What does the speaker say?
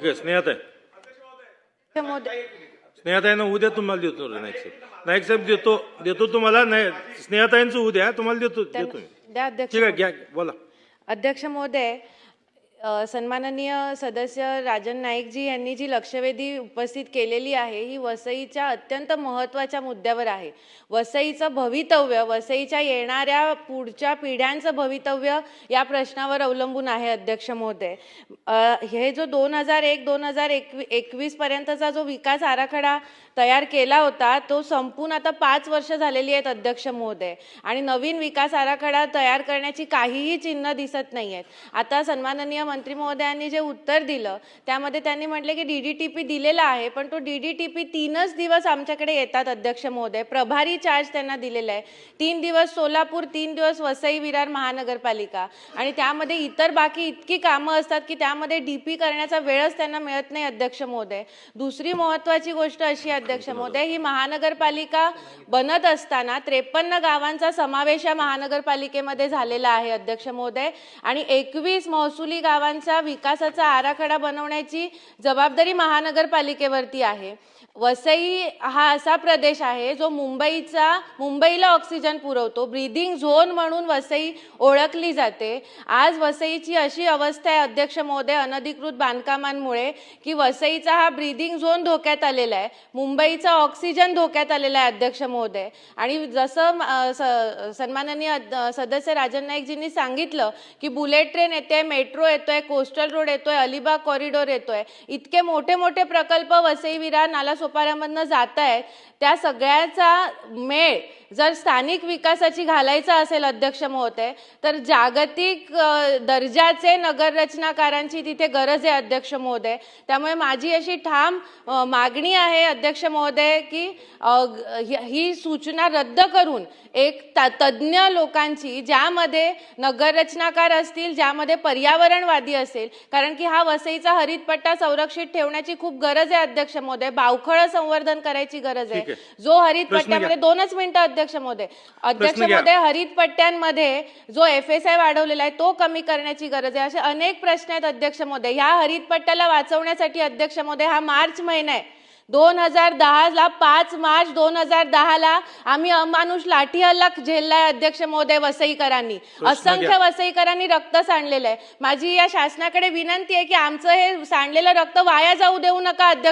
ठीक आहे, स्नेहाताई. महोदय, स्नेहाताईंना उद्या तुम्हाला देतो नाईक साहेब. नाईक साहेब देतो तुम्हाला. नाही, स्नेहाताईंचं उद्या तुम्हाला देतो मी. द्या अध्यक्ष. ठीक आहे, घ्या, बोला. अध्यक्ष महोदय, सन्माननीय सदस्य राजन नाईकजी यांनी जी लक्षवेधी उपस्थित केलेली आहे ही वसईच्या अत्यंत महत्त्वाच्या मुद्द्यावर आहे. वसईचं भवितव्य, वसईच्या येणाऱ्या पुढच्या पिढ्यांचं भवितव्य या प्रश्नावर अवलंबून आहे. अध्यक्ष महोदय, हे जो 2001-2021 पर्यंतचा जो विकास आराखडा तयार केला होता तो संपून आता 5 वर्ष झालेली आहेत. अध्यक्ष महोदय, आणि नवीन विकास आराखडा तयार करण्याची काहीही चिन्ह दिसत नाही आहेत. आता सन्माननीय मंत्री महोदयांनी जे उत्तर दिलं त्यामध्ये त्यांनी म्हटले की DDTP दिलेला आहे, पण तो DDTP 3च दिवस आमच्याकडे येतात. अध्यक्ष महोदय, प्रभारी चार्ज त्यांना दिलेला आहे. 3 दिवस सोलापूर, 3 दिवस वसई विरार महानगरपालिका, आणि त्यामध्ये इतर बाकी इतकी कामं असतात की त्यामध्ये DP करण्याचा वेळच त्यांना मिळत नाही. अध्यक्ष महोदय, दुसरी महत्त्वाची गोष्ट अशी, अध्यक्ष महोदय, ही महानगरपालिका बनत असताना 53 गावांचा समावेश या महानगरपालिकेमध्ये झालेला आहे. अध्यक्ष महोदय, आणि 21 महसुली गावांचा विकासाचा आराखडा बनवण्याची जबाबदारी महानगरपालिकेवरती आहे. वसई हा असा प्रदेश आहे जो मुंबईला ऑक्सिजन पुरवतो. ब्रीदिंग झोन म्हणून वसई ओळखली जाते. आज वसईची अशी अवस्था आहे अध्यक्ष महोदय अनधिकृत बांधकामांमुळे की वसईचा हा ब्रीदिंग झोन धोक्यात आलेला आहे. मुंबईचा ऑक्सिजन धोक्यात आलेला आहे. अध्यक्ष महोदय, आणि जसं सन्माननीय सदस्य राजन नाईकजींनी सांगितलं की बुलेट ट्रेन येते, मेट्रो येतोय, कोस्टल रोड येतोय, अलिबाग कॉरिडॉर येतोय, इतके मोठे मोठे प्रकल्प वसई विरार नालासोपाऱ्यामधनं जात आहेत. त्या सगळ्याचा मेळ जर स्थानिक विकासाची घालायचा असेल अध्यक्ष महोदय, तर जागतिक दर्जाचे नगररचनाकारांची तिथे गरज आहे. अध्यक्ष महोदय, त्यामुळे माझी अशी ठाम मागणी आहे अध्यक्ष महोदय की ही सूचना रद्द करून एक तज्ज्ञ लोकांची, ज्यामध्ये नगररचनाकार असतील, ज्यामध्ये पर्यावरणवादी असेल, कारण की हा वसईचा हरितपट्टा संरक्षित ठेवण्याची खूप गरज आहे. अध्यक्ष महोदय, बावखळ संवर्धन करायची गरज आहे. जो हरितपट्ट्यामध्ये 2च मिनिटं अध्यक्ष महोदय, हरितपट्ट्यांमध्ये जो FSI वाढवलेला आहे तो कमी करण्याची गरज आहे. असे अनेक प्रश्न आहेत. अध्यक्ष महोदय, ह्या हरितपट्ट्याला वाचवण्यासाठी अध्यक्ष महोदय हा मार्च महिना आहे. 2010ला 5 मार्च 2010ला आम्ही अमानुष लाठी हल्ला झेललाय. अध्यक्ष महोदय, वसईकरांनी, असंख्य वसईकरांनी रक्त सांडलेलं आहे. माझी या शासनाकडे विनंती आहे की आमचं हे सांडलेलं रक्त वाया जाऊ देऊ नका. अध्यक्ष